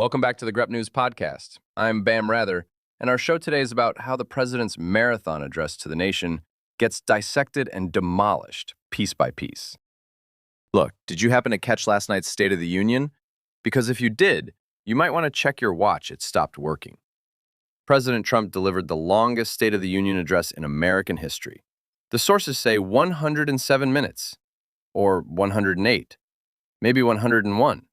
Welcome back to the Grep News Podcast. I'm Bam Rather, and our show today is about how the president's marathon address to the nation gets dissected and demolished piece by piece. Look, did you happen to catch last night's State of the Union? Because if you did, you might want to check your watch. It stopped working. President Trump delivered the longest State of the Union address in American history. The sources say 107 minutes, or 108, maybe 101.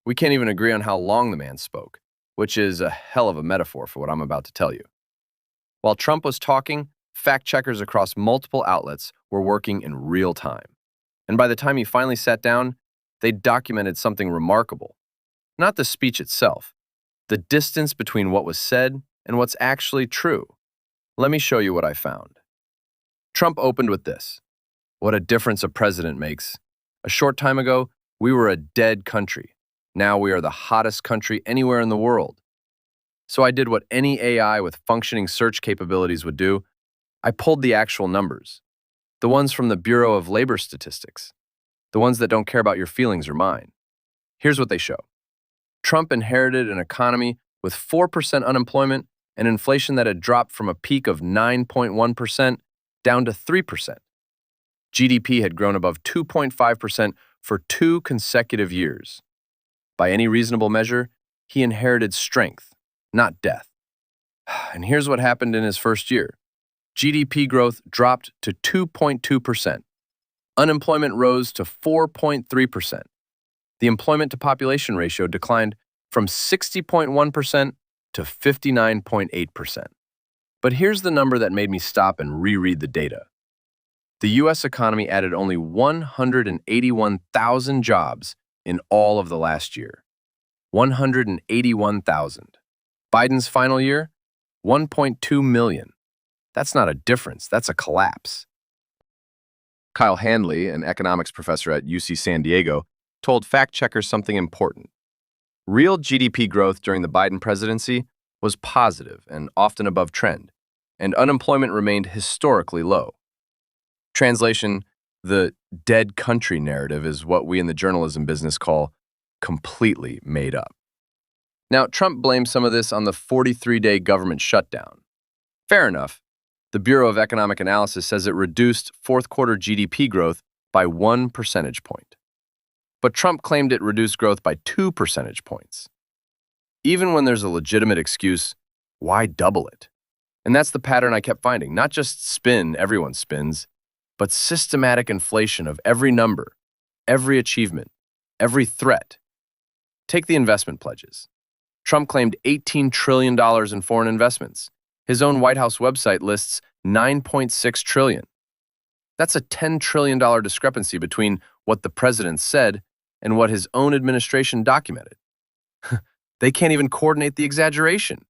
We can't even agree on how long the man spoke, which is a hell of a metaphor for what I'm about to tell you. While Trump was talking, fact-checkers across multiple outlets were working in real time. And by the time he finally sat down, they documented something remarkable. Not the speech itself, the distance between what was said and what's actually true. Let me show you what I found. Trump opened with this: "What a difference a president makes. A short time ago, we were a dead country. Now we are the hottest country anywhere in the world." So I did what any AI with functioning search capabilities would do. I pulled the actual numbers, the ones from the Bureau of Labor Statistics, the ones that don't care about your feelings or mine. Here's what they show. Trump inherited an economy with 4% unemployment and inflation that had dropped from a peak of 9.1% down to 3%. GDP had grown above 2.5% for 2 consecutive years. By any reasonable measure, he inherited strength, not death. And here's what happened in his first year. GDP growth dropped to 2.2%. Unemployment rose to 4.3%. The employment-to-population ratio declined from 60.1% to 59.8%. But here's the number that made me stop and reread the data. The U.S. economy added only 181,000 jobs in all of the last year. 181,000. Biden's final year, 1.2 million. That's not a difference, that's a collapse. Kyle Handley, an economics professor at UC San Diego, told fact-checkers something important. Real GDP growth during the Biden presidency was positive and often above trend, and unemployment remained historically low. Translation: the dead country narrative is what we in the journalism business call completely made up. Now, Trump blames some of this on the 43-day government shutdown. Fair enough. The Bureau of Economic Analysis says it reduced fourth quarter GDP growth by 1 percentage point. But Trump claimed it reduced growth by 2 percentage points. Even when there's a legitimate excuse, why double it? And that's the pattern I kept finding. Not just spin, everyone spins, but systematic inflation of every number, every achievement, every threat. Take the investment pledges. Trump claimed $18 trillion in foreign investments. His own White House website lists $9.6 trillion. That's a $10 trillion discrepancy between what the president said and what his own administration documented. They can't even coordinate the exaggeration.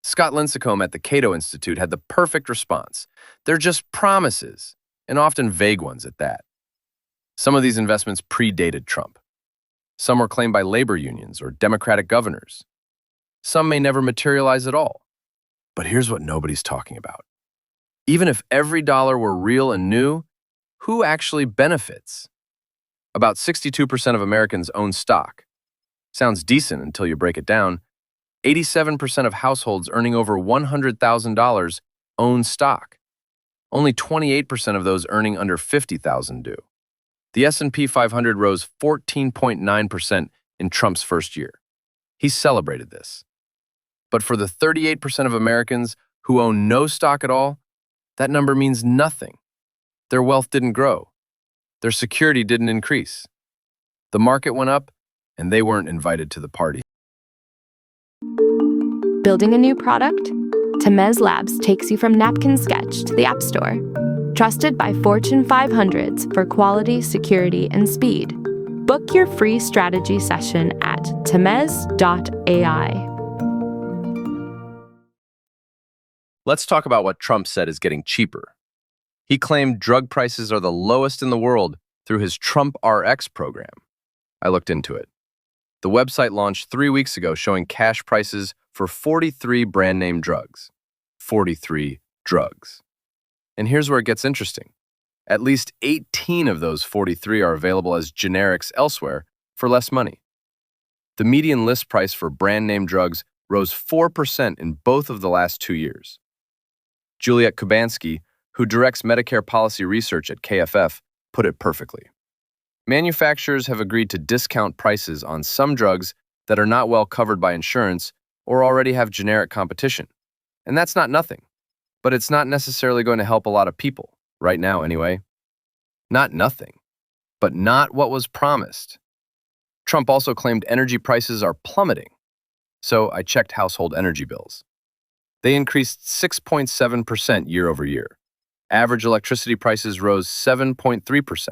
Scott Lincecum at the Cato Institute had the perfect response. They're just promises, and often vague ones at that. Some of these investments predated Trump. Some were claimed by labor unions or Democratic governors. Some may never materialize at all. But here's what nobody's talking about. Even if every dollar were real and new, who actually benefits? About 62% of Americans own stock. Sounds decent until you break it down. 87% of households earning over $100,000 own stock. Only 28% of those earning under $50,000 do. The S&P 500 rose 14.9% in Trump's first year. He celebrated this. But for the 38% of Americans who own no stock at all, that number means nothing. Their wealth didn't grow. Their security didn't increase. The market went up, and they weren't invited to the party. Building a new product? Temez Labs takes you from napkin sketch to the App Store. Trusted by Fortune 500s for quality, security, and speed. Book your free strategy session at temez.ai. Let's talk about what Trump said is getting cheaper. He claimed drug prices are the lowest in the world through his Trump RX program. I looked into it. The website launched 3 weeks ago showing cash prices for 43 brand-name drugs. 43 drugs. And here's where it gets interesting. At least 18 of those 43 are available as generics elsewhere for less money. The median list price for brand name drugs rose 4% in both of the last 2 years. Juliet Kubansky, who directs Medicare policy research at KFF, put it perfectly. Manufacturers have agreed to discount prices on some drugs that are not well covered by insurance or already have generic competition. And that's not nothing, but it's not necessarily going to help a lot of people, right now anyway. Not nothing, but not what was promised. Trump also claimed energy prices are plummeting. So I checked household energy bills. They increased 6.7% year over year. Average electricity prices rose 7.3%.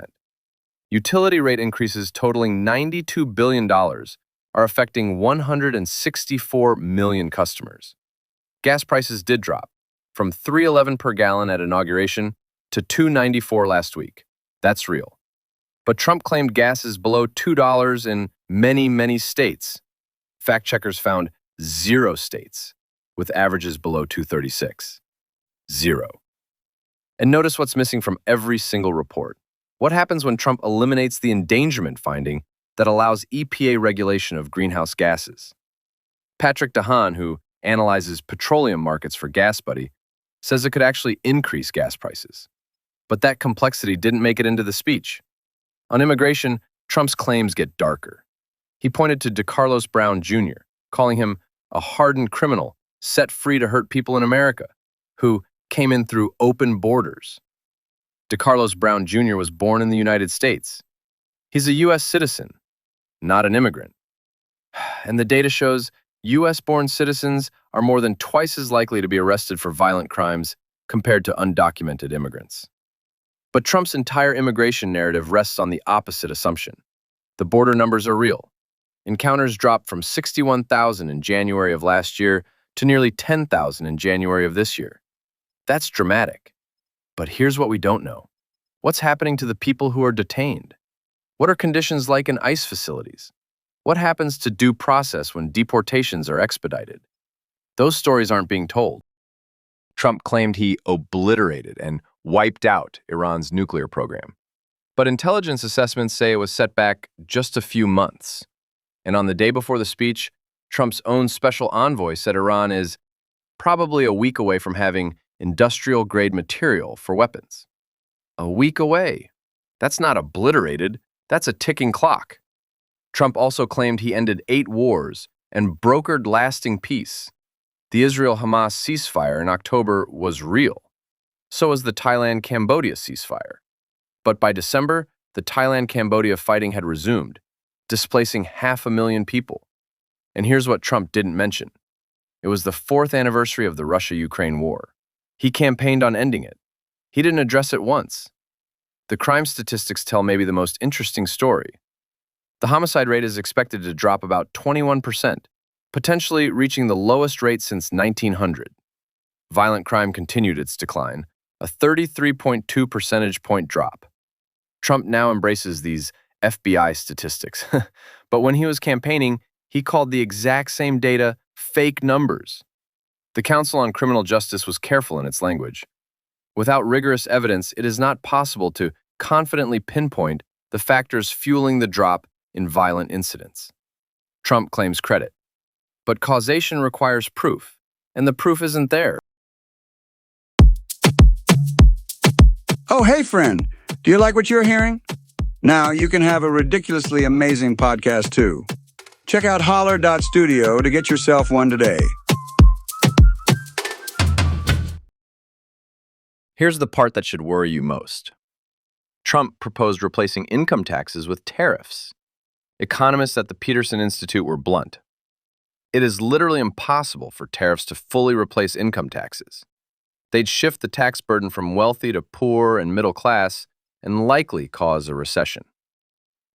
Utility rate increases totaling $92 billion are affecting 164 million customers. Gas prices did drop from $3.11 per gallon at inauguration to $2.94 last week. That's real. But Trump claimed gas is below $2 in many, many states. Fact checkers found 0 states with averages below $2.36. 0. And notice what's missing from every single report. What happens when Trump eliminates the endangerment finding that allows EPA regulation of greenhouse gases? Patrick DeHaan, who analyzes petroleum markets for GasBuddy, says it could actually increase gas prices. But that complexity didn't make it into the speech. On immigration, Trump's claims get darker. He pointed to DeCarlos Brown Jr., calling him a hardened criminal set free to hurt people in America, who came in through open borders. DeCarlos Brown Jr. was born in the United States. He's a U.S. citizen, not an immigrant. And the data shows U.S.-born citizens are more than twice as likely to be arrested for violent crimes compared to undocumented immigrants. But Trump's entire immigration narrative rests on the opposite assumption. The border numbers are real. Encounters dropped from 61,000 in January of last year to nearly 10,000 in January of this year. That's dramatic. But here's what we don't know. What's happening to the people who are detained? What are conditions like in ICE facilities? What happens to due process when deportations are expedited? Those stories aren't being told. Trump claimed he obliterated and wiped out Iran's nuclear program. But intelligence assessments say it was set back just a few months. And on the day before the speech, Trump's own special envoy said Iran is probably a week away from having industrial-grade material for weapons. A week away. That's not obliterated. That's a ticking clock. Trump also claimed he ended 8 wars and brokered lasting peace. The Israel-Hamas ceasefire in October was real. So was the Thailand-Cambodia ceasefire. But by December, the Thailand-Cambodia fighting had resumed, displacing 500,000 people. And here's what Trump didn't mention. It was the 4th anniversary of the Russia-Ukraine war. He campaigned on ending it. He didn't address it once. The crime statistics tell maybe the most interesting story. The homicide rate is expected to drop about 21%, potentially reaching the lowest rate since 1900. Violent crime continued its decline, a 33.2 percentage point drop. Trump now embraces these FBI statistics, but when he was campaigning, he called the exact same data fake numbers. The Council on Criminal Justice was careful in its language. Without rigorous evidence, it is not possible to confidently pinpoint the factors fueling the drop in violent incidents. Trump claims credit. But causation requires proof, and the proof isn't there. Oh, hey, friend. Do you like what you're hearing? Now you can have a ridiculously amazing podcast, too. Check out holler.studio to get yourself one today. Here's the part that should worry you most. Trump proposed replacing income taxes with tariffs. Economists at the Peterson Institute were blunt. It is literally impossible for tariffs to fully replace income taxes. They'd shift the tax burden from wealthy to poor and middle class and likely cause a recession.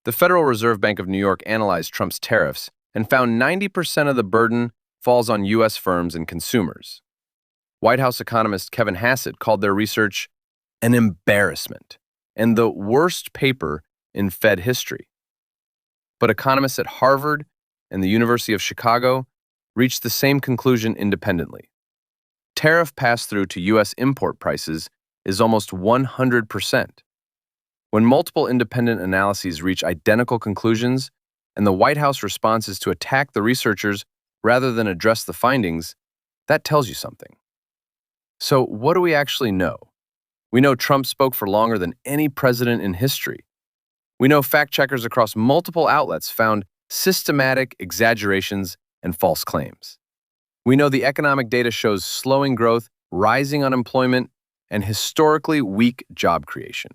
The Federal Reserve Bank of New York analyzed Trump's tariffs and found 90% of the burden falls on U.S. firms and consumers. White House economist Kevin Hassett called their research an embarrassment and the worst paper in Fed history. But economists at Harvard and the University of Chicago reached the same conclusion independently. Tariff pass-through to U.S. import prices is almost 100%. When multiple independent analyses reach identical conclusions, and the White House response is to attack the researchers rather than address the findings, that tells you something. So what do we actually know? We know Trump spoke for longer than any president in history. We know fact-checkers across multiple outlets found systematic exaggerations and false claims. We know the economic data shows slowing growth, rising unemployment, and historically weak job creation.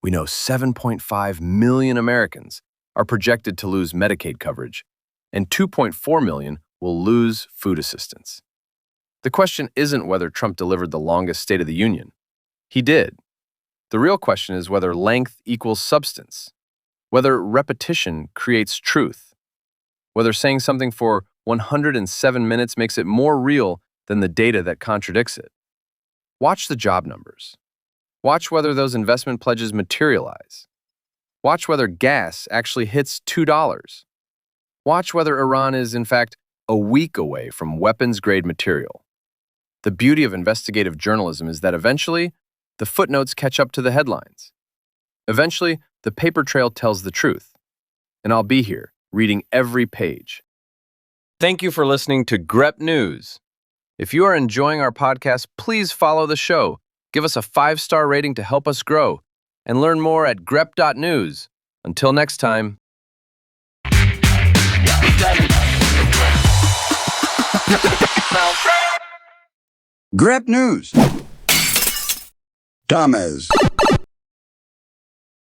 We know 7.5 million Americans are projected to lose Medicaid coverage, and 2.4 million will lose food assistance. The question isn't whether Trump delivered the longest State of the Union. He did. The real question is whether length equals substance, whether repetition creates truth, whether saying something for 107 minutes makes it more real than the data that contradicts it. Watch the job numbers. Watch whether those investment pledges materialize. Watch whether gas actually hits $2. Watch whether Iran is, in fact, a week away from weapons-grade material. The beauty of investigative journalism is that eventually, the footnotes catch up to the headlines. Eventually, the paper trail tells the truth. And I'll be here, reading every page. Thank you for listening to GREP News. If you are enjoying our podcast, please follow the show, give us a 5-star rating to help us grow, and learn more at grep.news. Until next time. Grep News. Tamez.